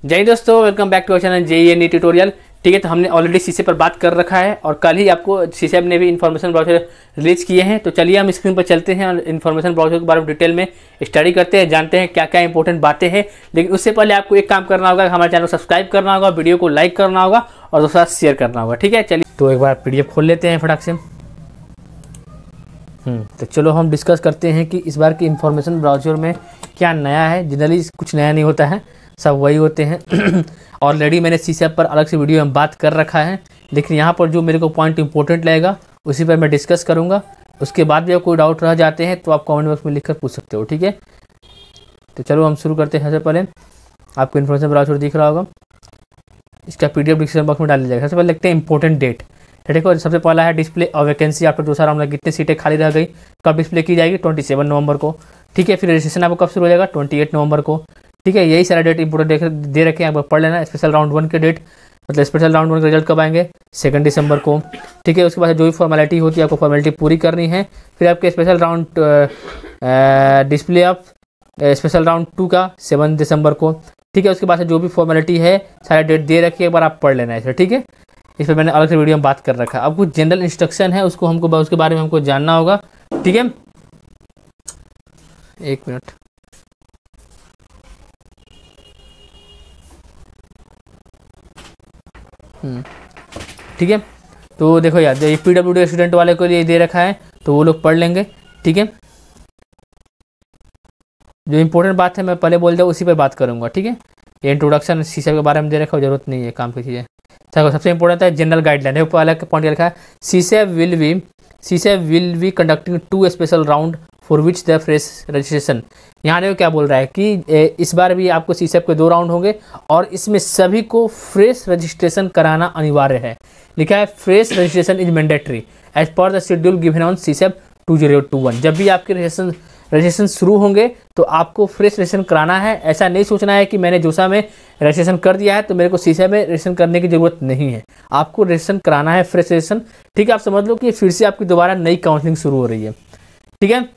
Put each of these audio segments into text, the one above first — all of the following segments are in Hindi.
जय हिंद दोस्तों, welcome back to our channel JEE tutorial. ठीक है, तो हमने ऑलरेडी सीसे पर बात कर रखा है और कल ही आपको सीसेब ने भी इन्फॉर्मेशन ब्राउज़र रिलीज किए हैं। तो चलिए हम स्क्रीन पर चलते हैं और इन्फॉर्मेशन ब्राउज़र के बारे में डिटेल में स्टडी करते हैं, जानते हैं क्या क्या इंपॉर्टेंट बातें हैं। लेकिन उससे पहले आपको एक काम करना होगा, हमारे चैनल को सब्सक्राइब करना होगा, वीडियो को लाइक करना होगा और दूसरा शेयर करना होगा। ठीक है, चलिए तो एक बार PDF खोल लेते हैं फटाक से। तो चलो हम डिस्कस करते हैं कि इस बार की इन्फॉर्मेशन ब्राउज़र में क्या नया है। जनरली कुछ नया नहीं होता है, सब वही होते हैं। ऑलरेडी मैंने सीसेब पर अलग से वीडियो में बात कर रखा है, लेकिन यहाँ पर जो मेरे को पॉइंट इंपॉर्टेंट लगेगा उसी पर मैं डिस्कस करूँगा। उसके बाद भी अगर कोई डाउट रह जाते हैं तो आप कमेंट बॉक्स में लिखकर पूछ सकते हो। ठीक है, तो चलो हम शुरू करते हैं। सबसे पहले आपको इन्फॉर्मेशन ब्राउज़र दिख रहा होगा, इसका PDF डिस्क्रिप्शन बॉक्स में डाल दिया जाएगा। सबसे पहले लिखते हैं इंपॉर्टेंट डेट। देखो सबसे पहला है डिस्प्ले और वैकेंसी आफ्टर दूसरा राउंड में कितनी सीटें खाली रह गई, कब डिस्प्ले की जाएगी, 27 नवंबर को। ठीक है, फिर रजिस्ट्रेशन आपको कब शुरू हो जाएगा, 28 नवंबर को। ठीक है, यही सारा डेट इंपॉर्टेंट दे रखे हैं, आप पढ़ लेना। स्पेशल राउंड 1 के डेट, मतलब स्पेशल राउंड 1 के रिजल्ट कब आएंगे, 2 दिसंबर को। ठीक है, उसके बाद जो भी फॉर्मेलिटी होती है आपको फॉर्मेलिटी पूरी करनी है। फिर आपके special round display of special round 2 का 7 दिसंबर को। ठीक है, उसके बाद जो भी फॉर्मेलिटी है सारा डेट दे रखी है, एक बार आप पढ़ लेना है इसे। ठीक है, इस पर मैंने अलग से वीडियो में बात कर रखा है। अब कुछ जनरल इंस्ट्रक्शन है, उसको हमको उसके बारे में हमको जानना होगा। ठीक है, एक मिनट। ठीक है, तो देखो यार, ये PWD स्टूडेंट वाले को लिए दे रखा है तो वो लोग पढ़ लेंगे। ठीक है, जो इंपॉर्टेंट बात है मैं पहले बोल दूँ उसी पर बात करूंगा। ठीक है, ये इंट्रोडक्शन सीसेब के बारे में दे रखा है, जरूरत नहीं है काम की चीज़ें। सबसे इंपॉर्टेंट है जनरल गाइडलाइन, है अलग पॉइंट लिखा है। CSAB will be conducting 2 special round for which the fresh registration. यहाँ देखो क्या बोल रहा है कि इस बार भी आपको सीसेब के 2 राउंड होंगे और इसमें सभी को फ्रेश रजिस्ट्रेशन कराना अनिवार्य है। लिखा है fresh registration is mandatory as per the schedule given on CSAB 2021। जब भी आपके रजिस्ट्रेशन शुरू होंगे तो आपको फ्रेश रजिस्ट्रेशन कराना है। ऐसा नहीं सोचना है कि मैंने जोसा में रजिस्ट्रेशन कर दिया है तो मेरे को सीसेब में रजिस्ट्रेशन करने की जरूरत नहीं है। आपको रजिस्ट्रेशन कराना है, फ्रेश रजिस्ट्रेशन। ठीक है, आप समझ लो कि फिर से आपकी दोबारा नई काउंसलिंग शुरू हो रही है। ठीक है,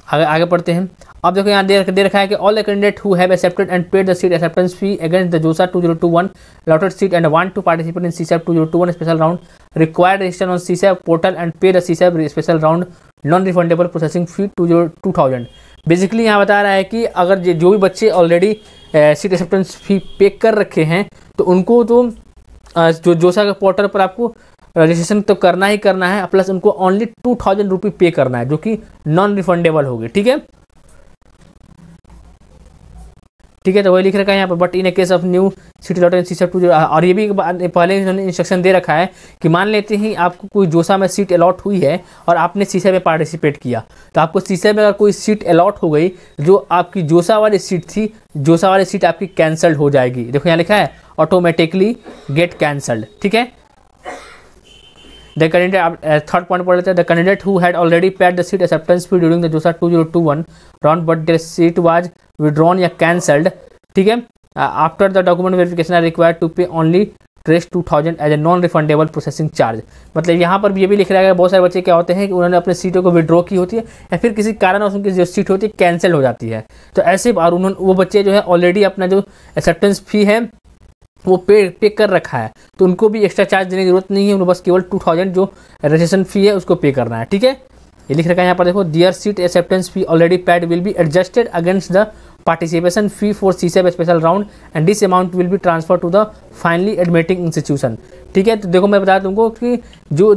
आगे पढ़ते हैं। अब देखो यहाँ दे रखा है कि all the candidate who have accepted and paid the seat acceptance fee against the JoSAA 2021 allotted seat and want to participate in CSEB 2021 special round required register on CSEB portal and pay the CSEB special round non-refundable processing fee 2000। Basically यहाँ बता रहा है कि अगर जो भी बच्चे ऑलरेडी सीट एक्सेप्टेंस फी पे कर रखे हैं तो उनको तो जो जोसा के पोर्टल पर आपको रजिस्ट्रेशन तो करना ही करना है, प्लस उनको ओनली 2000 रुपये पे करना है, जो कि नॉन रिफंडेबल होगी। ठीक है, ठीक है, तो वही लिख रखा है यहाँ पर, but in a case of new seat allotted CSAB 2। और ये भी पहले इन्होंने इंस्ट्रक्शन दे रखा है कि मान लेते ही आपको कोई जोसा में सीट अलॉट हुई है और आपने सीसेब में पार्टिसिपेट किया तो आपको सीसेब में अगर कोई सीट अलॉट हो गई जो आपकी जोसा वाली सीट थी, जोसा वाली सीट आपकी कैंसल्ड हो जाएगी। देखो यहाँ लिखा है ऑटोमेटिकली गेट कैंसल्ड। ठीक है, द कैंडिडेट थर्ड पॉइंट पढ़ लेते हैं। The candidate who had already paid the seat acceptance fee during the JoSAA 2021 round but their seat was withdrawn या कैंसल्ड। ठीक है, after the document verification are required to pay only rest 2000 as a non refundable processing charge. मतलब यहाँ पर भी ये भी लिख रहा है, बहुत सारे बच्चे क्या होते हैं कि उन्होंने अपने सीटों को विड्रॉ की होती है या फिर किसी कारण उनकी जो सीट होती है कैंसिल हो जाती है। तो ऐसे और उन्होंने वो बच्चे जो है ऑलरेडी अपना जो एक्सेप्टेंस फी है वो पे कर रखा है तो उनको भी एक्स्ट्रा चार्ज देने की जरूरत नहीं है, उनको बस केवल 2000 जो रजिस्ट्रेशन फी है उसको पे करना है। ठीक है, ये लिख रखा है यहाँ पर, देखो their seat acceptance fee already paid will be adjusted against the participation fee for CSAB special round and this amount will be transfer to the finally admitting institution. ठीक है, तो देखो मैं बता तुमको कि जो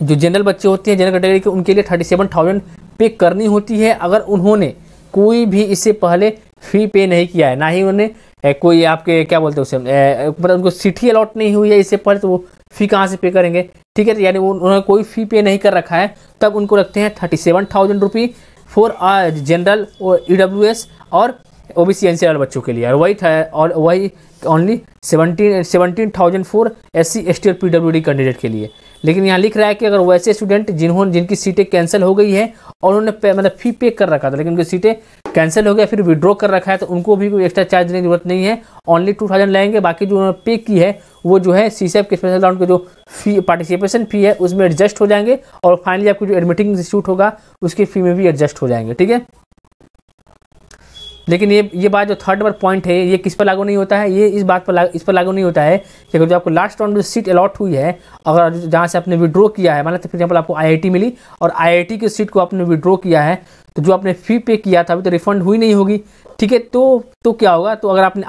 जनरल बच्चे होते हैं, जनरल कैटेगरी के, उनके लिए 37,000 पे करनी होती है अगर उन्होंने कोई भी इससे पहले फी पे नहीं किया है, ना ही उन्होंने कोई आपके क्या बोलते हैं उसे मतलब उनको सीट ही अलॉट नहीं हुई है इससे पहले, तो वो फी कहाँ से पे करेंगे। ठीक है, तो यानी उन्होंने कोई फी पे नहीं कर रखा है तब उनको रखते हैं 37,000 रुपये फॉर जनरल और EWS और OBC NC वाले बच्चों के लिए, और वही ओनली 17,000 फॉर SC ST और PWD कैंडिडेट के लिए। लेकिन यहाँ लिख रहा है कि अगर वैसे स्टूडेंट जिनकी सीटें कैंसिल हो गई है और उन्होंने मतलब फी पे कर रखा था लेकिन उनकी सीटें कैंसिल हो गया फिर विड्रॉ कर रखा है तो उनको भी कोई एक्स्ट्रा चार्ज देने की जरूरत नहीं है, ओनली 2000 लेंगे। बाकी जो उन्होंने पे की है वो जो है सीसेब के स्पेशल राउंड के जो फी पार्टिसिपेशन फी है उसमें एडजस्ट हो जाएंगे और फाइनली आपको जो एडमिटिंग इंस्टीट्यूट होगा उसकी फी में भी एडजस्ट हो जाएंगे। ठीक है, लेकिन ये बात जो थर्ड नंबर पॉइंट है ये किस पर लागू नहीं होता है, ये इस पर लागू नहीं होता है कि अगर जो आपको लास्ट राउंड में सीट अलॉट हुई है, अगर जहाँ से आपने विड्रॉ किया है, मान लेते फॉर एग्जाम्पल आपको IIT मिली और IIT की सीट को आपने विड्रॉ किया है, तो जो आपने फी पे किया था अभी तो रिफंड हुई नहीं होगी, ठीक है। तो क्या होगा, तो अगर आपने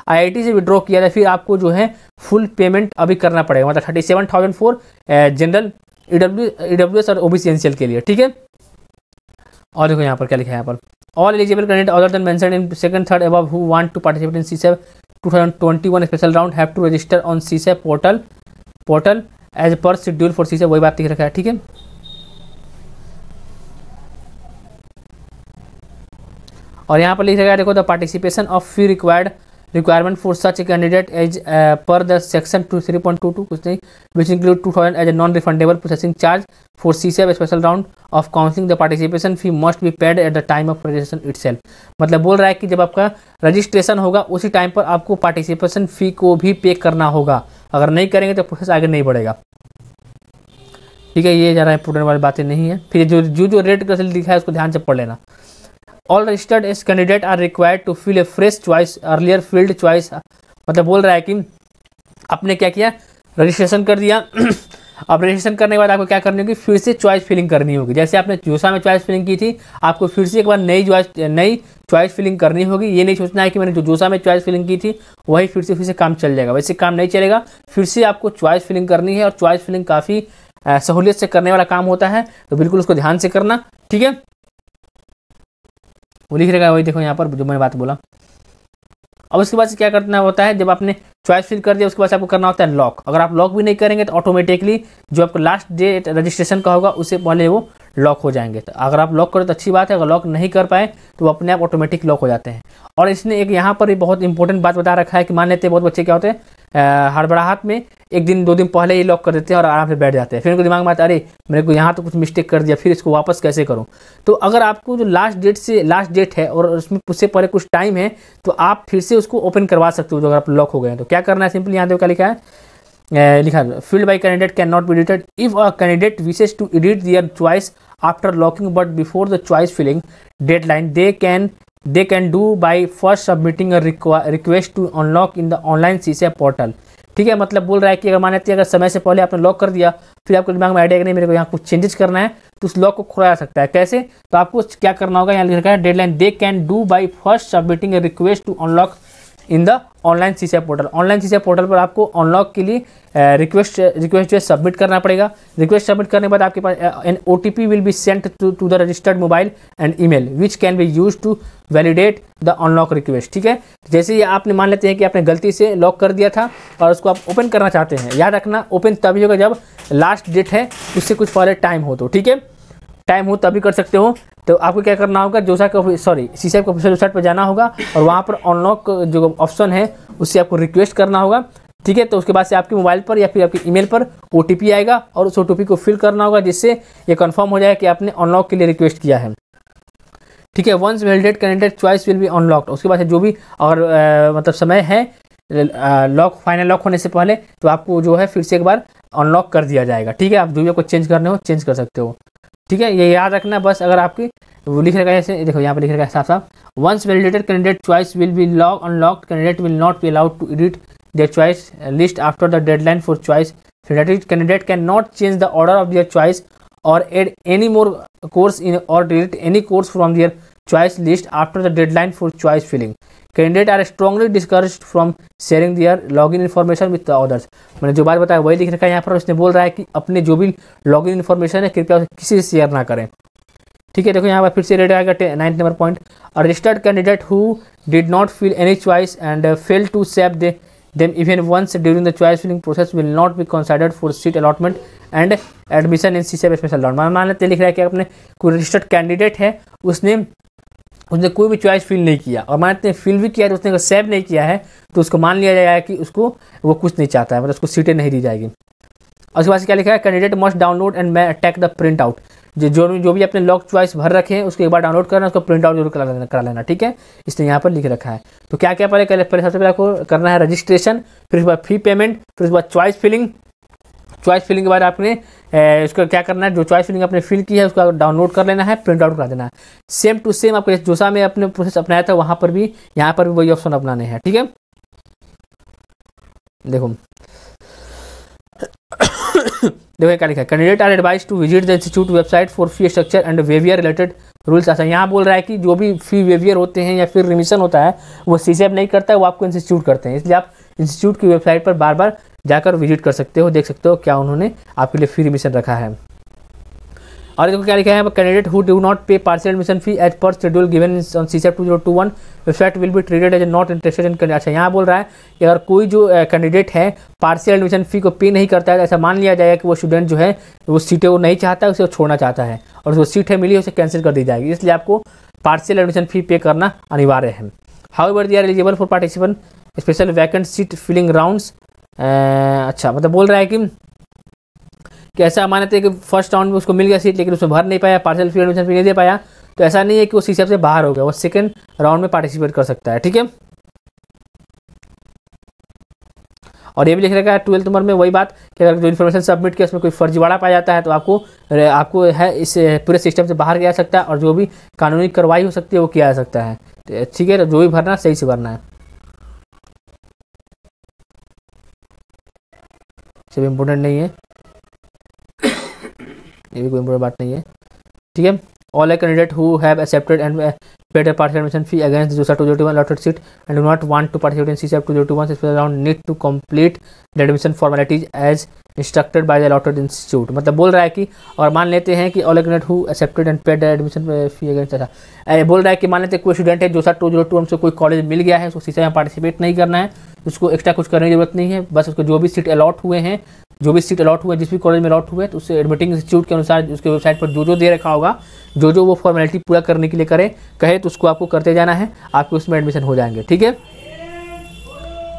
IIT से विड्रॉ किया था, फिर आपको जो है फुल पेमेंट अभी करना पड़ेगा, मतलब 37,000 फॉर जनरल EWS और OBC NCL के लिए, ठीक है। और देखो यहाँ पर क्या लिखा है, यहाँ पर all eligible candidate other than mentioned in second third above who want to participate in CSAP 2021 special round have to register on CSAP portal as per schedule for CSAP, वही बात लिख रखा है, ठीक है। और यहाँ पर लिख रखा है देखो, the participation of fee requirement for such a candidate as per the section 3.22 कुछ नहीं, which include 2000 as a non refundable processing charge for CSAP special round of counselling, the participation fee must be paid at the time of registration itself. मतलब बोल रहा है कि जब आपका रजिस्ट्रेशन होगा उसी टाइम पर आपको पार्टिसिपेशन फी को भी पे करना होगा, अगर नहीं करेंगे तो प्रोसेस आगे नहीं बढ़ेगा, ठीक है। ये ज़्यादा इंपोर्टेंट वाली बातें नहीं है। फिर जो रेट का लिखा है उसको ध्यान से पढ़ लेना। All registered as candidate are required to fill a fresh choice earlier field choice, मतलब बोल रहा है कि आपने क्या किया, रजिस्ट्रेशन कर दिया अब रजिस्ट्रेशन करने के बाद आपको क्या करनी होगी, फिर से चॉइस फिलिंग करनी होगी। जैसे आपने जोसा में चॉइस फिलिंग की थी, आपको फिर से एक बार नई चॉइस फिलिंग करनी होगी। ये नहीं सोचना है कि मैंने जो जोसा में चॉइस फिलिंग की थी वही फिर से काम चल जाएगा, वैसे काम नहीं चलेगा। फिर से आपको चॉइस फिलिंग करनी है और चॉइस फिलिंग काफ़ी सहूलियत से करने वाला काम होता है, तो बिल्कुल उसको ध्यान से करना, ठीक है। वो लिख रहेगा, वही देखो यहाँ पर जो मैंने बात बोला। अब उसके बाद से क्या करना होता है, जब आपने चॉइस फिल कर दिया उसके बाद से आपको करना होता है लॉक। अगर आप लॉक भी नहीं करेंगे तो ऑटोमेटिकली जो आपका लास्ट डेट रजिस्ट्रेशन का होगा उससे पहले वो लॉक हो जाएंगे। तो अगर आप लॉक करो तो अच्छी बात है, अगर लॉक नहीं कर पाए तो वो अपने आप ऑटोमेटिक लॉक हो जाते हैं। और इसने एक यहाँ पर भी बहुत इंपॉर्टेंट बात बता रखा है कि मान लेते हैं बहुत बच्चे क्या होते हैं, हड़बड़ाहट में 1 दिन 2 दिन पहले ही लॉक कर देते हैं और आराम से बैठ जाते हैं। फिर उनको दिमाग में आता है अरे मेरे को यहाँ तो कुछ मिस्टेक कर दिया, फिर इसको वापस कैसे करूँ। तो अगर आपको जो लास्ट डेट है और उससे पहले कुछ टाइम है तो आप फिर से उसको ओपन करवा सकते हो। जो अगर आप लॉक हो गए हैं तो क्या करना है, सिंपली यहाँ देखो क्या लिखा है, लिखा filled by candidate can not be edited if a candidate wishes to edit their choice after locking but before the choice filling deadline they can do by first submitting a request to unlock in the online CSAP portal, ठीक है। मतलब बोल रहा है कि अगर मान लेते हैं अगर समय से पहले आपने लॉक कर दिया, फिर आपको दिमाग में आइडिया कि नहीं मेरे को यहाँ कुछ चेंजेस करना है, तो उस लॉक को खोला जा सकता है। कैसे, तो आपको क्या करना होगा, यहाँ लिखा है deadline they can do by first submitting a request to unlock in the online CSAP portal. Online CSAP portal पर आपको अनलॉक के लिए रिक्वेस्ट जो है सबमिट करना पड़ेगा। रिक्वेस्ट सबमिट करने के बाद आपके पास an OTP will be sent to the registered mobile and email which can be use to validate the unlock request, ठीक है। जैसे ही आपने मान लेते हैं कि आपने गलती से लॉक कर दिया था और उसको आप ओपन करना चाहते हैं, याद रखना ओपन तभी होगा जब लास्ट डेट है उससे कुछ पहले टाइम हो तो, ठीक है। टाइम हो तभी कर सकते हो। तो आपको क्या करना होगा, CSAP के ऑफिशियल वेबसाइट पर जाना होगा और वहाँ पर अनलॉक जो ऑप्शन है उससे आपको रिक्वेस्ट करना होगा, ठीक है। तो उसके बाद से आपके मोबाइल पर या फिर आपके ईमेल पर OTP आएगा और उस OTP को फिल करना होगा जिससे ये कंफर्म हो जाए कि आपने अनलॉक के लिए रिक्वेस्ट किया है, ठीक है। Once validate candidate choice will be unlocked, उसके बाद जो भी अगर मतलब समय है फाइनल लॉक होने से पहले तो आपको जो है फिर से एक बार अनलॉक कर दिया जाएगा, ठीक है। आप जो भी आपको चेंज करने हो चेंज कर सकते हो, ठीक है। ये याद रखना बस। अगर आपकी वो लिख रखा है ऐसे, देखो यहाँ पर लिख रखा है साफ साफ, once validated candidate choice will be unlocked candidate will not be allowed to edit their choice list after the deadline for choice filled. Candidate can not change the order of their choice or add any more course in or delete any course from their choice list after the deadline for choice filling. Candidates are strongly discouraged from sharing their login information with the others. मैंने जो बात बताया वही लिख रखा है यहाँ पर। उसने बोल रहा है कि अपने जो भी लॉगिन इन्फॉर्मेशन है कृपया किसी से शेयर ना करें, ठीक है। देखो यहाँ पर फिर से रेड आएगा 9th number point, a registered candidate who did not fill any choice and fail to save them even once during the choice filling process will not be considered for seat allotment and admission in CSAP special round। मान लेते लिख रहा है कि अपने कोई रजिस्टर्ड कैंडिडेट है उसने कोई भी चॉइस फिल नहीं किया और मान लेते हैं फिल भी किया है तो उसने सेव नहीं किया है तो उसको मान लिया जाएगा कि उसको वो कुछ नहीं चाहता है, मतलब उसको सीटें नहीं दी जाएगी। और उसके बाद क्या लिखा है, candidate must download and may attach the print out. जो भी अपने लॉक चॉइस भर रखे हैं उसको एक बार डाउनलोड करना, उसको प्रिंट आउट जरूर करा लेना, ठीक है। इसने यहाँ पर लिख रखा है। तो क्या क्या पहले सबसे पहले आपको करना है रजिस्ट्रेशन, फिर उसके बाद फी पेमेंट, फिर उसके बाद चॉइस फिलिंग, चॉइस फिलिंग के बाद आपने उसका क्या करना है, जो चॉइस फिलिंग आपने फिल की है उसका डाउनलोड कर लेना है, प्रिंट आउट करा देना है। सेम टू सेम आपको जोसा में अपने प्रोसेस अपनाया था वहाँ पर भी, यहाँ पर भी वही ऑप्शन अपनाने हैं। ठीक है, देखो देखो क्या लिखा है, candidate are advise to visit the institute website for fee structure and waiver related rules. ऐसा यहाँ बोल रहा है कि जो भी फी वेवियर होते हैं या फिर रिमिशन होता है वो सीसेब नहीं करता है, वो आपको इंस्टीट्यूट करते हैं। इसलिए आप इंस्टीट्यूट की वेबसाइट पर बार बार जाकर विजिट कर सकते हो, देख सकते हो क्या उन्होंने आपके लिए फी रिमिशन रखा है। और देखो क्या लिखा है, candidate who do not pay partial admission fee as per schedule given on CSAB 2021 website will be treated as not interested in. अच्छा, यहाँ बोल रहा है कि अगर कोई जो कैंडिडेट है पार्शियल एडमिशन फी को पे नहीं करता है तो ऐसा मान लिया जाएगा कि वो स्टूडेंट जो है वो सीटें वो नहीं चाहता है, उसे छोड़ना चाहता है, और जो सीट है मिली उसे कैंसिल कर दी जाएगी। इसलिए आपको पार्शियल एडमिशन फी पे करना अनिवार्य है। However they are eligible for participant special vacant seat filling rounds. अच्छा, मतलब बोल रहा है कि ऐसा मानते हैं कि फर्स्ट राउंड में उसको मिल गया सीट लेकिन उसमें भर नहीं पाया, पार्शियल फी एडमिशन फी नहीं दे पाया, तो ऐसा नहीं है कि वो सीसेब से बाहर हो गया, वो सेकंड राउंड में पार्टिसिपेट कर सकता है। ठीक है, और ये भी लिख रखा है 12th नंबर में वही बात कि अगर जो इन्फॉर्मेशन सबमिट किया उसमें कोई फर्जीवाड़ा पाया जाता है तो आपको है इस पूरे सिस्टम से बाहर किया जा सकता है, और जो भी कानूनी कार्रवाई हो सकती है वो किया जा सकता है। ठीक है, तो जो भी भरना सही से भरना है, सब इम्पोर्टेंट नहीं है, ये भी कोई इम्पोर्टेंट बात नहीं है। ठीक है, all candidate who have accepted and paid a partial admission fee against the JOSA 2021 allotted seat and do not want to participate in CSEB 2021 special round need to complete the admission formalities as instructed by the allotted institute। मतलब बोल रहा है कि और मान लेते हैं कि all candidate who accepted and paid admission fee against, ऐसा बोल रहा है कि मान लेते हैं कोई स्टूडेंट है JOSA 2021 से कोई कॉलेज मिल गया है, उसको CSEB में पार्टिसिपेट नहीं करना है, उसको एक्स्ट्रा कुछ करने की जरूरत नहीं है, बस उसको जो भी सीट अलॉट हुए हैं, जो भी सीट अलॉट हुए जिस भी कॉलेज में अलॉट हुए तो उससे एडमिटिंग इंस्टीट्यूट के अनुसार उसके वेबसाइट पर जो दे रखा होगा, जो वो फॉर्मेलिटी पूरा करने के लिए कहे तो उसको आपको करते जाना है, आपके उसमें एडमिशन हो जाएंगे। ठीक है,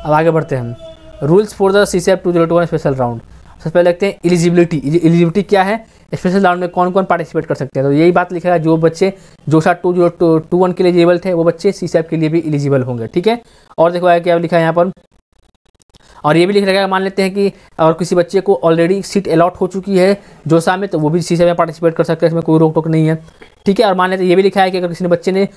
अब आगे बढ़ते हैं हम। Rules for the CSEB 2021 special round. सबसे पहले देखते हैं एलिजिबिलिटी। एलिजिबिलिटी क्या है, स्पेशल राउंड में कौन कौन पार्टिसिपेट कर सकते हैं, तो यही बात लिखा है, जो बच्चे JOSA 2021 के लिए एलिजिबल थे वो बच्चे CSEB के लिए भी एलिजिबल होंगे। ठीक है, और देखो क्या लिखा है यहाँ पर, और ये भी लिख रखा है, मान लेते हैं कि अगर किसी बच्चे को ऑलरेडी सीट अलॉट हो चुकी है JOSA में तो वो भी CSEB में पार्टिसिपेट कर सकते हैं, इसमें कोई रोक टोक नहीं है। ठीक है, और मान लेते हैं ये भी लिखा है कि अगर किसी ने बच्चे ने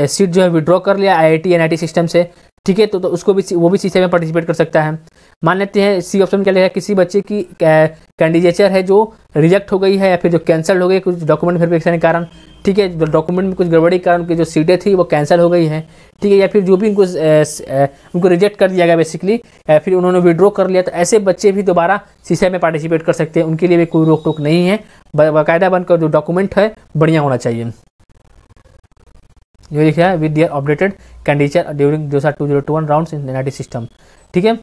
सीट जो है विड्रॉ कर लिया IIT NIT सिस्टम से, ठीक है, तो उसको भी वो भी CSEB में पार्टिसिपेट कर सकता है। मान लेते हैं सी ऑप्शन क्या लिखा है, किसी बच्चे की कैंडिडेचर है जो रिजेक्ट हो गई है या फिर जो कैंसिल हो गई कुछ डॉक्यूमेंट वेरिफिकेशन के कारण, ठीक है, डॉक्यूमेंट में कुछ गड़बड़ी के कारण उनकी जो सीटें थी वो कैंसिल हो गई है, ठीक है, या फिर जो भी उनको रिजेक्ट कर दिया गया बेसिकली, या फिर उन्होंने विड्रॉ कर लिया, तो ऐसे बच्चे भी दोबारा CSEB में पार्टिसिपेट कर सकते हैं, उनके लिए भी कोई रोक टोक नहीं है। बाकायदा बनकर जो डॉक्यूमेंट है बढ़िया होना चाहिए। जो लिखा है with their updated candidature during JOSA 2021 rounds in NIT system. ठीक है,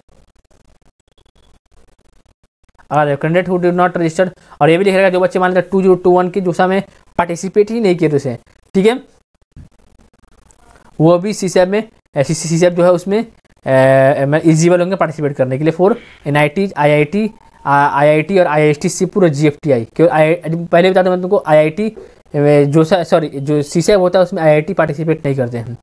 और candidate who did not registered, और ये भी लिख रहेगा जो बच्चे मान लेते 2021 के JOSA में पार्टिसिपेट ही नहीं किए थे उसे, ठीक है, वो भी CSEB में CSEB जो है उसमें एलिजिबल होंगे पार्टिसिपेट करने के लिए फॉर NIT IIT और IIST सिपुर और GFTI। पहले बता दूं मैं तुमको, IIT JOSA सॉरी जो CSEB होता है उसमें IIT पार्टिसिपेट नहीं करते हैं।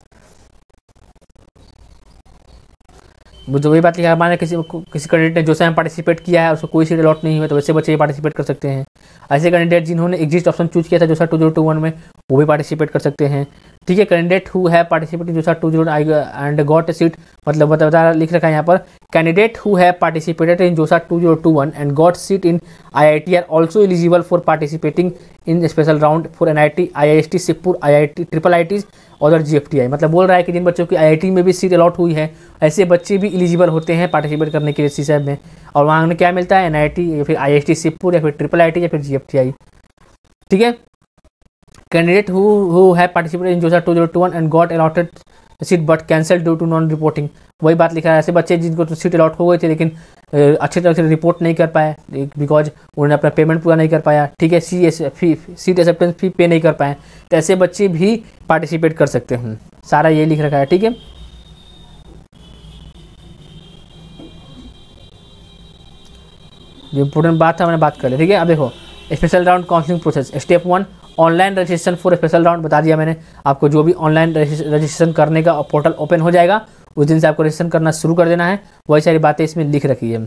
जो वही बात लिखा है, माने किसी कैंडिडेट ने JOSA में पार्टिसिपेट किया है और उसको कोई सीट अलॉट नहीं हुआ तो वैसे बच्चे पार्टिसिपेट कर सकते हैं। ऐसे कैंडिडेट जिन्होंने एग्जिस्ट ऑप्शन चूज किया था JOSA 2021 में वो भी पार्टिसिपेट कर सकते हैं। ठीक है, candidate who have participated JOSA 2021 and got a seat, मतलब बता लिख रखा है यहाँ पर, candidate who have participated in JOSA 2021 and got seat in IIT are also eligible for participating in special round for NIT IIST सिपुर IIT IIIT और GFTI। मतलब बोल रहा है कि जिन बच्चों की IIT में भी सीट अलॉट हुई है ऐसे बच्चे भी एलिजिबल होते हैं पार्टिसिपेट करने के लिए CSEB में, और वहाँ उन्हें क्या मिलता है NIT या फिर IIST सिपुर या फिर IIIT या फिर GFTI। ठीक है, candidate who have participated in JOSA 2021 and got allotted seat but cancel due to non reporting. वही बात लिखा है, ऐसे बच्चे जिनको तो सीट अलॉट हो गए थे लेकिन अच्छी तरह से रिपोर्ट नहीं कर पाए बिकॉज उन्होंने अपना पेमेंट पूरा नहीं कर पाया, ठीक है, सीट एक्सेप्टेंस फी पे नहीं कर पाए, तो ऐसे बच्चे भी पार्टिसिपेट कर सकते हैं। सारा ये लिख रखा है। ठीक है, जो इंपॉर्टेंट बात था मैंने बात कर ली। ठीक है, अब देखो special round counselling process. Step 1 online registration for special round बता दिया मैंने आपको। जो भी ऑनलाइन रजिस्ट्रेशन करने का पोर्टल ओपन हो जाएगा उस दिन से आपको रजिस्ट्रेशन करना शुरू कर देना है, वही सारी बातें इसमें लिख रखी है।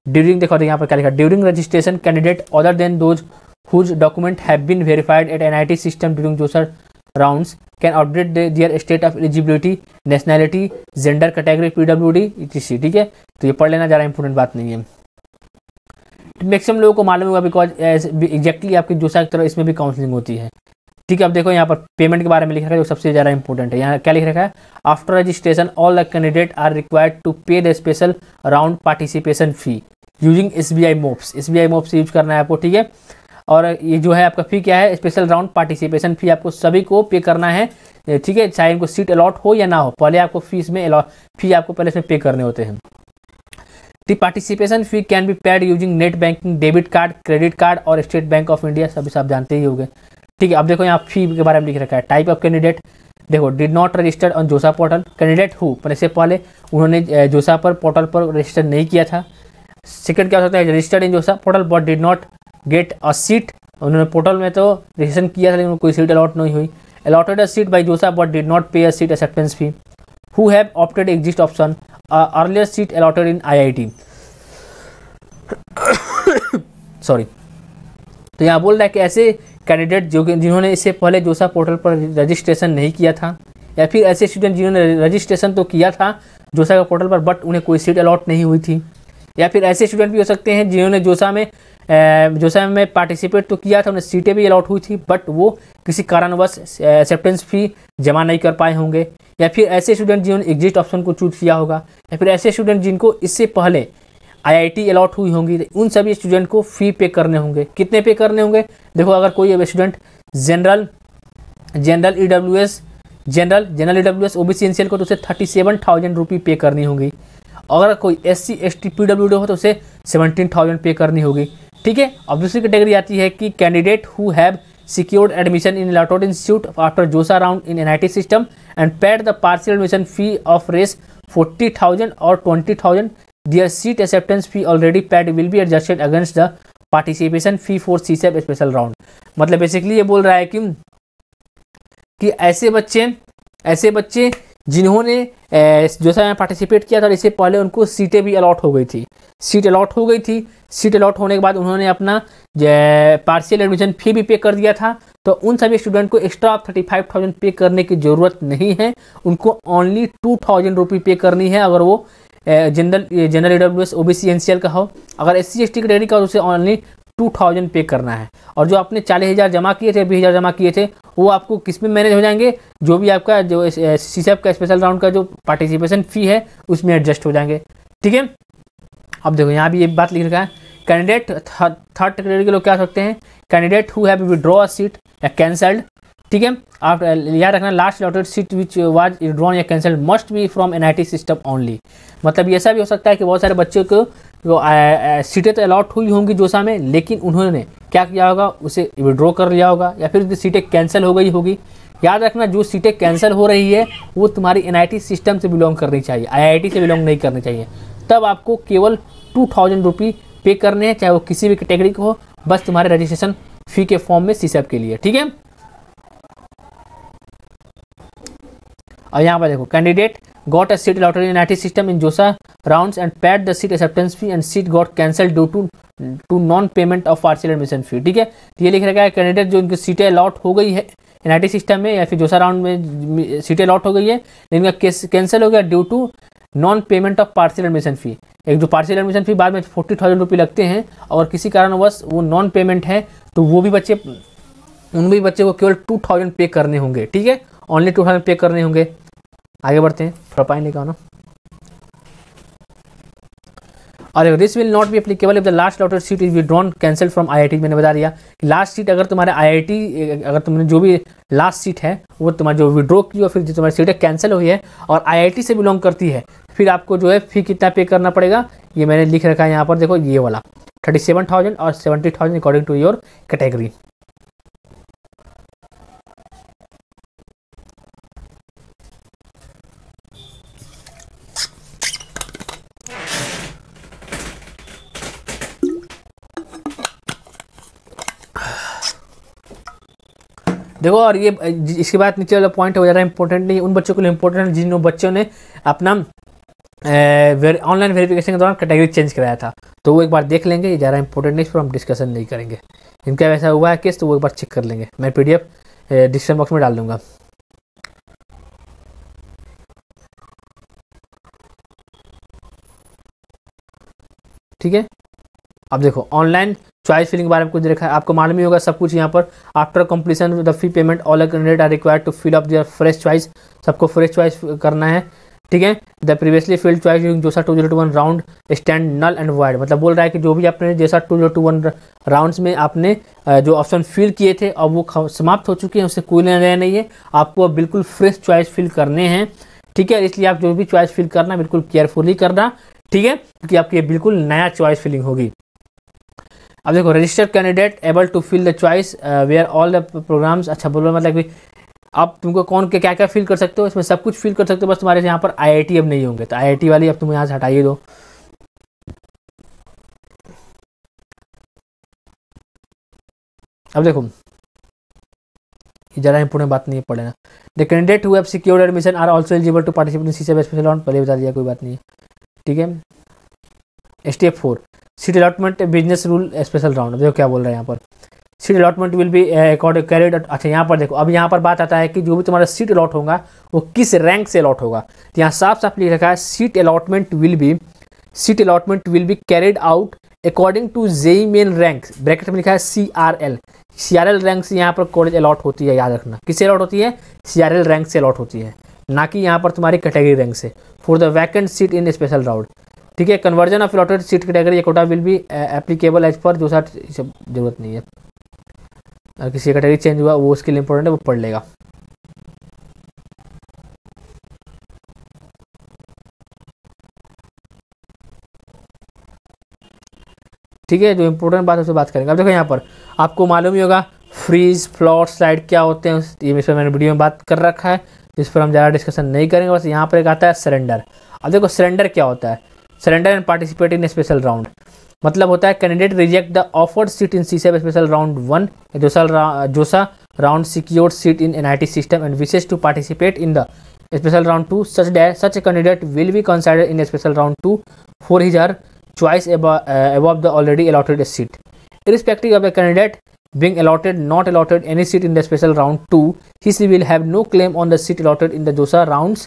ड्यूरिंग, देखो यहाँ पर क्या लिखा, during registration candidate other than those whose document have been verified at NIT system during JoSAA rounds can update their state of eligibility, nationality, gender category, PWD etc। ठीक है, तो ये पढ़ लेना, ज़्यादा इंपॉर्टेंट बात नहीं है। मैक्सिमम लोगों को मालूम होगा बिकॉज एग्जैक्टली आपकी जोसा की तरह इसमें भी काउंसलिंग होती है। ठीक है, अब देखो यहाँ पर पेमेंट के बारे में लिख रखा है जो सबसे ज़्यादा इंपॉर्टेंट है। यहाँ क्या लिख रखा है, after registration all the candidate are required to pay the special round participation fee using SBI MOPS। SBI MOPS यूज करना है आपको। ठीक है, और ये जो है आपका फ़ी क्या है, स्पेशल राउंड पार्टिसिपेशन फ़ी आपको सभी को पे करना है। ठीक है, चाहे इनको सीट अलॉट हो या ना हो, पहले आपको फीस में फ़ी आपको पहले इसमें पे करने होते हैं। The participation fee can be paid using net banking, debit card, credit card और स्टेट बैंक ऑफ इंडिया, सभी सब जानते ही होंगे। ठीक है, अब देखो यहाँ फी के बारे में लिख रखा है। टाइप ऑफ कैंडिडेट, देखो डिड नॉट रजिस्टर्ड ऑन जोसा पोर्टल, कैंडिडेट हु, पर इससे पहले उन्होंने जोसा पर पोर्टल पर रजिस्टर नहीं किया था। सेकंड क्या हो सकता है, रजिस्टर्ड इन जोसा portal but did not get a seat, उन्होंने पोर्टल में तो रजिस्ट्रेशन किया था लेकिन कोई सीट अलॉट नहीं हुई। अलॉटेड अ सीट बाई जोसा बट डिड नॉट पे अ seat acceptance fee. Who have opted exist option, earlier seat allotted in IIT। Sorry, तो यहाँ बोल रहा है कि ऐसे कैंडिडेट जो कि जिन्होंने इससे पहले जोसा पोर्टल पर रजिस्ट्रेशन नहीं किया था, या फिर ऐसे स्टूडेंट जिन्होंने रजिस्ट्रेशन तो किया था जोसा का पोर्टल पर बट उन्हें कोई सीट अलॉट नहीं हुई थी, या फिर ऐसे स्टूडेंट भी हो सकते हैं जिन्होंने जोसा में पार्टिसिपेट तो किया था, उन्हें सीटें भी अलॉट हुई थी बट वो किसी कारणवश एक्सेप्टेंस फी जमा नहीं कर पाए होंगे, या फिर ऐसे स्टूडेंट जिन्होंने एग्जिट ऑप्शन को चूज किया होगा, या फिर ऐसे स्टूडेंट जिनको इससे पहले IIT अलॉट हुई होंगी, उन सभी स्टूडेंट को फ़ी पे करने होंगे। कितने पे करने होंगे, देखो अगर कोई student general EWS OBC NCL को तो उसे 37,000 रुपये पे करनी होगी। अगर कोई SC ST PWD हो तो उसे 17,000 पे करनी होगी। ठीक है, अब दूसरी कैटेगरी आती है कि candidate who have secured admission in allotted institute after JOSA round in NIT system and paid the partial admission fee of raise 40,000 or 20,000, their seat acceptance fee already paid will be adjusted against the participation fee for CSEP special round। मतलब बेसिकली ये बोल रहा है कि ऐसे बच्चे जिन्होंने जोसा में पार्टिसिपेट किया था और इससे पहले उनको सीटें भी अलॉट हो गई थी, सीट अलॉट होने के बाद उन्होंने अपना पार्शियल एडमिशन फी भी पे कर दिया था, तो उन सभी स्टूडेंट को एक्स्ट्रा 35,000 पे करने की ज़रूरत नहीं है। उनको ओनली 2,000 रुपये पे करनी है अगर वो जनरल EWS OBC NCL का हो। अगर SC ST कैटेगरी का हो तो उसे ओनली 2,000 पे करना है। और जो आपने 40,000 जमा किए थे, 20,000 जमा किए थे, वो आपको किस में मैनेज हो जाएंगे, जो भी आपका जो CSEP का स्पेशल राउंड का जो पार्टिसिपेशन फ़ी है उसमें एडजस्ट हो जाएंगे। ठीक है, अब देखो यहाँ भी ये बात लिख रखा है, कैंडिडेट थर्ड कैटेगरी के लोग क्या सकते हैं, candidate who have withdraw a seat या कैंसल्ड। ठीक है, आप याद रखना, last allotted seat which was withdrawn या cancelled must be from NIT system only. मतलब ये ऐसा भी हो सकता है कि बहुत सारे बच्चों को सीटें तो अलॉट हुई होंगी जोसा में, लेकिन उन्होंने क्या किया होगा, उसे विड्रॉ कर लिया होगा या फिर सीटें कैंसिल हो गई होगी। याद रखना, जो सीटें कैंसिल हो रही है वो तुम्हारी NIT सिस्टम से बिलोंग करनी चाहिए, IIT से बिलोंग नहीं करनी चाहिए। तब आपको केवल 2,000 रुपये पे करने हैं, चाहे वो किसी भी कैटेगरी को हो, बस तुम्हारे रजिस्ट्रेशन फ़ी के फॉर्म में CSEP के लिए। ठीक है, और यहाँ पर देखो, candidate got a seat allotted in NIT system in JoSAA rounds and paid the seat acceptance fee and seat got cancelled due to non payment of partial admission fee. ठीक है, तो ये लिख रखा है, कैंडिडेट जो इनकी सीटें अलॉट हो गई है NIT सिस्टम में या फिर जोसा राउंड में सीटें अलॉट हो गई है, लेकिन इनका कैंसिल हो गया due to non payment of partial admission fee. एक जो पार्शियल एडमिशन फी बाद में 40,000 रुपये लगते हैं, और किसी कारणवश वो नॉन पेमेंट है तो वो भी उन भी बच्चे को केवल 2,000 पे करने होंगे। ठीक है, ओनली 2,000 पे करने होंगे। आगे बढ़ते हैं, थोड़ा पानी लेकर ना। और this will not be applicable if the last allotted seat is withdrawn cancel from IIT। मैंने बता दिया कि लास्ट सीट अगर तुम्हारे IIT, अगर तुमने जो भी लास्ट सीट है वो तुम्हारी जो विड्रॉ की और फिर जो तुम्हारी सीटें कैंसिल हुई है और IIT से बिलोंग करती है, फिर आपको जो है फी कितना पे करना पड़ेगा, ये मैंने लिख रखा है यहाँ पर। देखो ये वाला 37,000 और 70,000 अकॉर्डिंग टू योर कैटेगरी। देखो, और ये इसके बाद नीचे वाला पॉइंट हो जा रहा है इंपॉर्टेंट नहीं, उन बच्चों के लिए इंपॉर्टेंट जिन बच्चों ने अपना ऑनलाइन वेरिफिकेशन के दौरान कैटेगरी चेंज कराया था, तो वो एक बार देख लेंगे। ये ज़्यादा इंपॉर्टेंट नहीं, इस पर हम डिस्कशन नहीं करेंगे। इनका वैसा हुआ है केस, तो वो एक बार चेक कर लेंगे। मैं PDF डिस्क्रिप्शन बॉक्स में डाल दूंगा। ठीक है, अब देखो ऑनलाइन चॉइस फिलिंग के बारे में कुछ देखा है, आपको मालूम ही होगा सब कुछ यहाँ पर। After completion the fee payment all candidate are required to fill up their fresh choice, सबको फ्रेश चॉइस करना है। ठीक है, the previously filled choice during JoSAA 2021 round stand null and void, मतलब बोल रहा है कि जो भी आपने जैसा 2021 राउंड्स में आपने जो ऑप्शन फिल किए थे अब वो समाप्त हो चुके हैं, उससे कोई लेना नहीं है। आपको अब बिल्कुल फ्रेश चॉइस फिल करने हैं। ठीक है, इसलिए आप जो भी चॉइस फिल करना बिल्कुल केयरफुली करना। ठीक है, क्योंकि आपकी बिल्कुल नया चॉइस फिलिंग होगी। अब देखो registered candidate able to fill the choice where all the programs, अच्छा बोलो मतलब कि आप तुमको कौन के क्या क्या फिल कर सकते हो, इसमें सब कुछ फिल कर सकते हो, बस तुम्हारे यहाँ पर IIT अब नहीं होंगे, तो IIT वाली अब तुम यहाँ से हटाइए दो। अब देखो ये ज़्यादा इंपोर्टेंट बात नहीं है, पढ़े ना। The candidate who have secured admission are also eligible to participate in CSAB special round, पहले बता दिया, कोई बात नहीं है। ठीक है, step 4 seat allotment business rule special round. देखो क्या बोल रहा है यहाँ पर, seat allotment will be according carried. अच्छा यहाँ पर देखो, अब यहाँ पर बात आता है कि जो भी तुम्हारा सीट अलॉट होगा वो किस रैंक से अलॉट होगा। तो यहाँ साफ साफ लिख रखा है seat allotment will be carried out according to JEE Main rank, bracket में लिखा है CRL रैंक से यहाँ पर कॉलेज अलॉट होती है, याद रखना किससे अलॉट होती है, CRL रैंक से अलॉट होती है, ना कि यहाँ पर तुम्हारी कैटेगरी रैंक से। For the vacant seat in special round. ठीक है, conversion of allotted seat category quota will be applicable as per जो सब जरूरत नहीं है। अगर किसी कैटेगरी चेंज हुआ वो उसके लिए इंपॉर्टेंट है, वो पढ़ लेगा। ठीक है, जो इंपॉर्टेंट बात है उससे बात करेंगे। अब देखो यहाँ पर आपको मालूम ही होगा फ्रीज फ्लोट स्लाइड क्या होते हैं, ये इस पर मैंने वीडियो में बात कर रखा है, इस पर हम ज़्यादा डिस्कशन नहीं करेंगे। बस यहाँ पर एक आता है सरेंडर। अब देखो सरेंडर क्या होता है, surrender and participate in special round मतलब होता है candidate reject the offered seat in CSAB special round 1 JoSAA round secured seat in NIT system and wishes to participate in the special round 2 such candidate will be considered in special round 2 for his her choice above the already allotted seat. Irrespective of a candidate being not allotted any seat in the special round 2, he will have no claim on the seat allotted in the JOSA rounds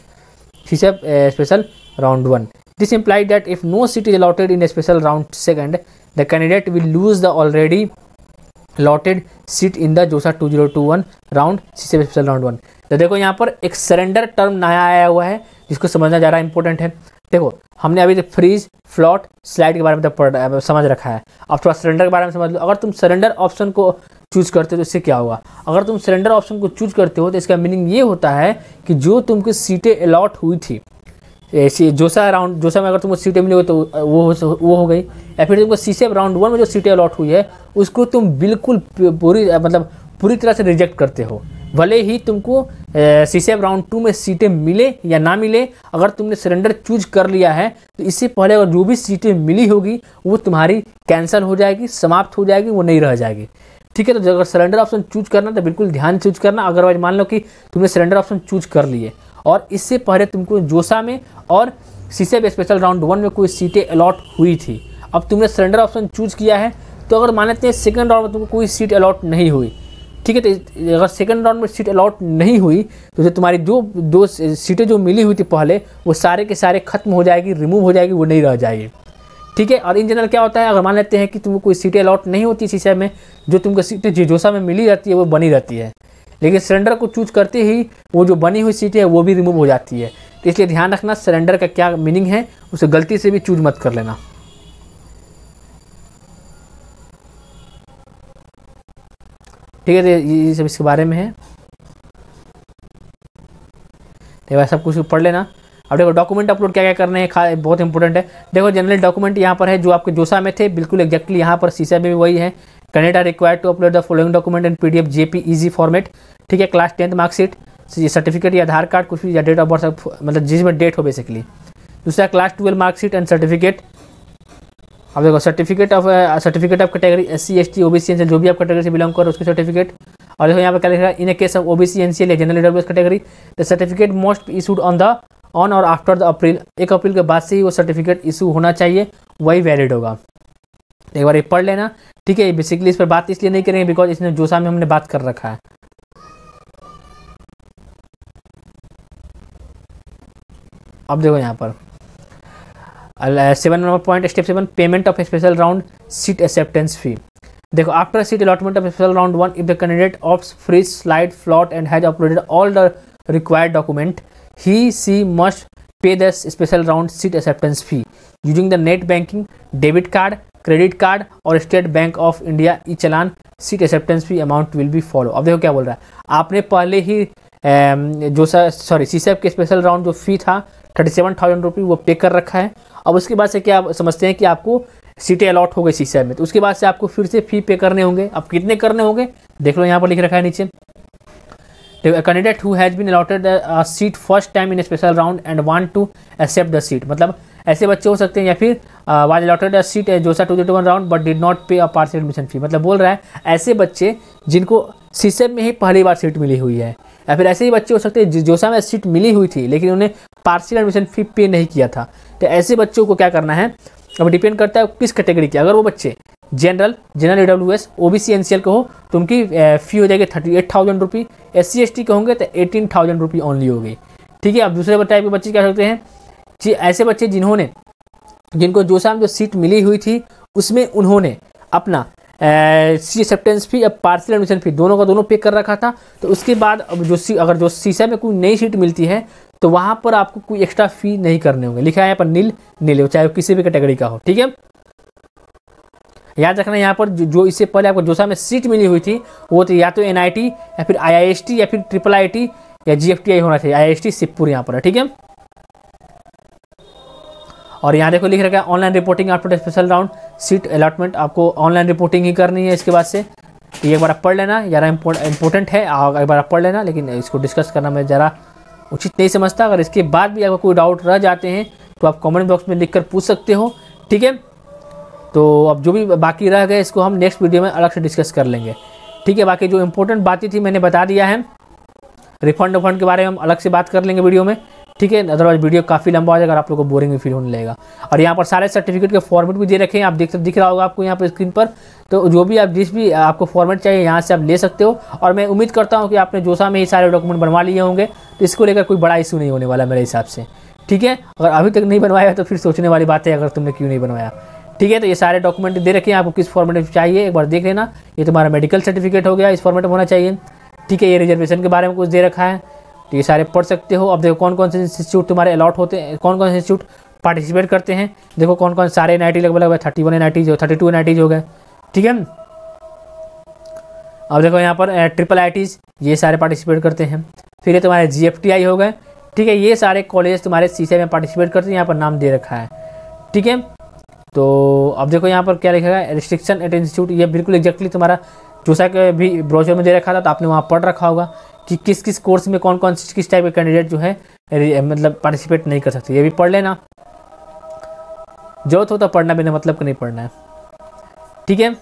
special round 1. This implies that if no seat is allotted in the special round 2, the candidate will lose the already allotted seat in the JOSA 2021 round special round 1. तो देखो यहाँ पर एक सरेंडर टर्म नया आया हुआ है जिसको समझना ज़्यादा इंपॉर्टेंट है। देखो हमने अभी फ्रीज फ्लॉट स्लाइड के बारे में समझ रखा है, अब थोड़ा सरेंडर के बारे में समझ लो। अगर तुम सरेंडर ऑप्शन को चूज करते हो तो इससे क्या होगा, अगर तुम सरेंडर ऑप्शन को चूज करते हो तो इसका मीनिंग ये होता है कि जो तुमको सीटें अलॉट हुई थी जोसा में अगर तुमको सीटें मिली हो तो वो हो गई, या फिर तुमको सीसेब राउंड 1 में जो सीटें अलॉट हुई है उसको तुम बिल्कुल पूरी तरह से रिजेक्ट करते हो। भले ही तुमको सीसेब राउंड 2 में सीटें मिले या ना मिले, अगर तुमने सरेंडर चूज कर लिया है तो इससे पहले अगर जो भी सीटें मिली होगी वो तुम्हारी कैंसिल हो जाएगी, समाप्त हो जाएगी, वो नहीं रह जाएगी। ठीक है, तो अगर सरेंडर ऑप्शन चूज करना तो बिल्कुल ध्यान चूज करना। अगर मान लो कि तुमने सरेंडर ऑप्शन चूज कर लिए और इससे पहले तुमको जोसा में और सीसेब स्पेशल राउंड 1 में कोई सीटें अलॉट हुई थी, अब तुमने सरेंडर ऑप्शन चूज किया है, तो अगर मान लेते हैं सेकंड राउंड में तुमको कोई सीट अलॉट नहीं हुई, ठीक है, तो अगर सेकंड राउंड में सीट अलॉट नहीं हुई तो जो तुम्हारी दो सीटें जो मिली हुई थी पहले वो सारे के सारे खत्म हो जाएगी, रिमूव हो जाएगी, वो नहीं रह जाएगी। ठीक है, और इन जनरल क्या होता है, अगर मान लेते हैं कि तुमको कोई सीटें अलॉट नहीं होती सीसेब में, जो तुमको सीटें जोसा में मिली रहती है वो बनी रहती है, लेकिन सरेंडर को चूज करते ही वो जो बनी हुई सीटें है वो भी रिमूव हो जाती है। तो इसलिए ध्यान रखना सरेंडर का क्या मीनिंग है, उसे गलती से भी चूज मत कर लेना। ठीक है, तो ये सब इसके बारे में है, तो सब कुछ पढ़ लेना। अब देखो डॉक्यूमेंट अपलोड क्या क्या करने हैं, बहुत इंपॉर्टेंट है। देखो जनरल डॉक्यूमेंट यहाँ पर है जो आपके जोसा में थे, बिल्कुल एग्जैक्टली यहाँ पर सीसेब में भी वही है। Candidate are required to upload the following document in PDF JPEG format. ठीक है, क्लास 10th मार्कशीट, सर्टिफिकेट या आधार कार्ड कुछ भी, या डेट ऑफ बर्थ, मतलब जिसमें डेट हो बेसिकली। दूसरा क्लास 12 मार्कशीट एंड सर्टिफिकेट। अब देखो certificate of category SC ST OBC NCL, जो भी आप कैटेगरी से बिलोंग करो उसकी सर्टिफिकेट। और देखो यहाँ पर क्या लिखा है, इन a case of OBC NCL या general EWS category the certificate most issued on the on और आफ्टर द अप्रैल, 1 अप्रैल के बाद से ही वो सर्टिफिकेट इशू होना चाहिए, वही वैलिड होगा। एक बार ये पढ़ लेना, ठीक है। बेसिकली इस पर बात इसलिए नहीं करेंगे बिकॉज इसमें जोसा में हमने बात कर रखा है। अब देखो यहाँ पर 7 number point, step 7, payment of special round seat acceptance fee. देखो, after seat allotment of special round 1, if the candidate opts freeze slide float and has uploaded all the required document, he she must pay the special round seat acceptance fee using the net banking, debit card, credit card और State Bank of India e challan. Seat acceptance fee amount will be follow. अब देखो क्या बोल रहा है, आपने पहले ही जो सीसेप के स्पेशल राउंड जो फी था 37,000 रुपये वो पे कर रखा है। अब उसके बाद से क्या आप समझते हैं कि आपको सीटें अलॉट हो गई सीसेप में, तो उसके बाद से आपको फिर से फी पे करने होंगे। अब कितने करने होंगे देख लो, यहाँ पर लिख रखा है नीचे, candidate who has been allotted a seat first time in special round and want to accept the seat. मतलब ऐसे बच्चे हो सकते हैं, या फिर वाज अलॉटेड अ सीट जोसा 2021 राउंड बट डिड नॉट पे अ पार्शियल एडमिशन फी। मतलब बोल रहा है ऐसे बच्चे जिनको सीसेप में ही पहली बार सीट मिली हुई है, या फिर ऐसे ही बच्चे हो सकते हैं जोसा में सीट मिली हुई थी लेकिन उन्हें पार्शियल एडमिशन फी पे नहीं किया था। तो ऐसे बच्चों को क्या करना है, अब डिपेंड करता है किस कैटेगरी के। अगर वो बच्चे जनरल AWS OBC NCL के हो तो उनकी फ़ी हो जाएगी 38,000 रुपये, SC ST के होंगे तो 18,000 रुपये ओनली होगी, ठीक है। अब दूसरे टाइप के बच्चे क्या सकते हैं, ऐसे बच्चे जिनको जोसा में जो सीट मिली हुई थी उसमें उन्होंने अपना सी एक्सेप्टेंस फी, अब पार्शियल एडमिशन फी दोनों का दोनों पे कर रखा था। तो उसके बाद अब अगर जो सीसेप में कोई नई सीट मिलती है तो वहाँ पर आपको कोई एक्स्ट्रा फी नहीं करने होंगे। लिखा है यहाँ पर नील चाहे वो किसी भी कैटेगरी का हो, ठीक है। याद रखना यहाँ पर जो इससे पहले आपको जोसा में सीट मिली हुई थी वो तो या तो NIT या फिर IIST या फिर IIIT या GFTI होना चाहिए। IIST शिवपुर यहाँ पर है, ठीक है। और यहाँ देखो लिख रखा है online reporting after special round seat allotment, आपको ऑनलाइन रिपोर्टिंग ही करनी है इसके बाद से। ये एक बार आप पढ़ लेना, ज़रा इंपॉर्टेंट है, एक बार आप पढ़ लेना, लेकिन इसको डिस्कस करना मैं ज़रा उचित नहीं समझता। अगर इसके बाद भी आपको कोई डाउट रह जाते हैं तो आप कमेंट बॉक्स में लिखकर पूछ सकते हो, ठीक है। तो अब जो भी बाकी रह गए इसको हम नेक्स्ट वीडियो में अलग से डिस्कस कर लेंगे, ठीक है। बाकी जो इंपॉर्टेंट बातें थी मैंने बता दिया है। रिफंड के बारे में हम अलग से बात कर लेंगे वीडियो में, ठीक है। अदरवाइज वीडियो काफ़ी लंबा हो जाएगा और आप लोगों को बोरिंग भी फील होने लगेगा। और यहाँ पर सारे सर्टिफिकेट के फॉर्मेट भी दे रखे हैं, आप दिख रहा होगा आपको यहाँ पर स्क्रीन पर। तो जो भी जिस भी आपको फॉर्मेट चाहिए यहाँ से आप ले सकते हो। और मैं उम्मीद करता हूँ कि आपने जोसा में ही सारे डॉक्यूमेंट बनवा लिए होंगे, तो इसको लेकर कोई बड़ा इशू नहीं होने वाला मेरे हिसाब से, ठीक है। अगर अभी तक नहीं बनवाया तो फिर सोचने वाली बात है अगर तुमने क्यों नहीं बनवाया, ठीक है। तो ये सारे डॉक्यूमेंट दे रखे हैं, आपको किस फॉर्मेट में चाहिए एक बार देख लेना। ये तुम्हारा मेडिकल सर्टिफिकेट हो गया, इस फॉर्मेट में होना चाहिए, ठीक है। ये रिजर्वेशन के बारे में कुछ दे रखा है, तो ये सारे पढ़ सकते हो। अब देखो कौन कौन से इंस्टीट्यूट तुम्हारे अलॉट होते हैं, कौन कौन से इंस्टीट्यूट पार्टिसिपेट करते हैं। देखो कौन कौन सारे NIT लगभग 31 NIT 32 NIT हो गए, ठीक है। अब देखो यहाँ पर IIITs ये सारे पार्टिसिपेट करते हैं। फिर ये तुम्हारे GFTI हो गए, ठीक है। ये सारे कॉलेज तुम्हारे सीसेप में पार्टिसिपेट करते हैं, यहाँ पर नाम दे रखा है, ठीक है। तो अब देखो यहाँ पर क्या लिखा है, रिस्ट्रिक्शन एट इंस्टीट्यूट, ये बिल्कुल एग्जैक्टली तुम्हारा जोसा के भी ब्रोशर में दे रखा था, तो आपने वहाँ पढ़ रखा होगा कि किस किस कोर्स में कौन कौन किस टाइप के कैंडिडेट जो है मतलब पार्टिसिपेट नहीं कर सकते। ये भी पढ़ लेना, जरूरत हो तो पढ़ना, बिना मतलब का नहीं पढ़ना है, ठीक है।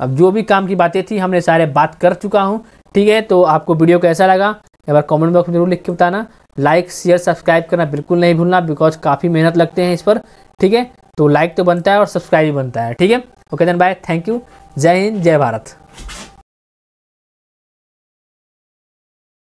अब जो भी काम की बातें थी हमने सारे बात कर चुका हूँ, ठीक है। तो आपको वीडियो कैसा लगा एक बार कमेंट बॉक्स में जरूर लिख के बताना। लाइक शेयर सब्सक्राइब करना बिल्कुल नहीं भूलना, बिकॉज काफ़ी मेहनत लगते हैं इस पर, ठीक है। तो लाइक तो बनता है और सब्सक्राइब भी बनता है, ठीक है। Okay then bye, thank you, जय हिंद, जय भारत।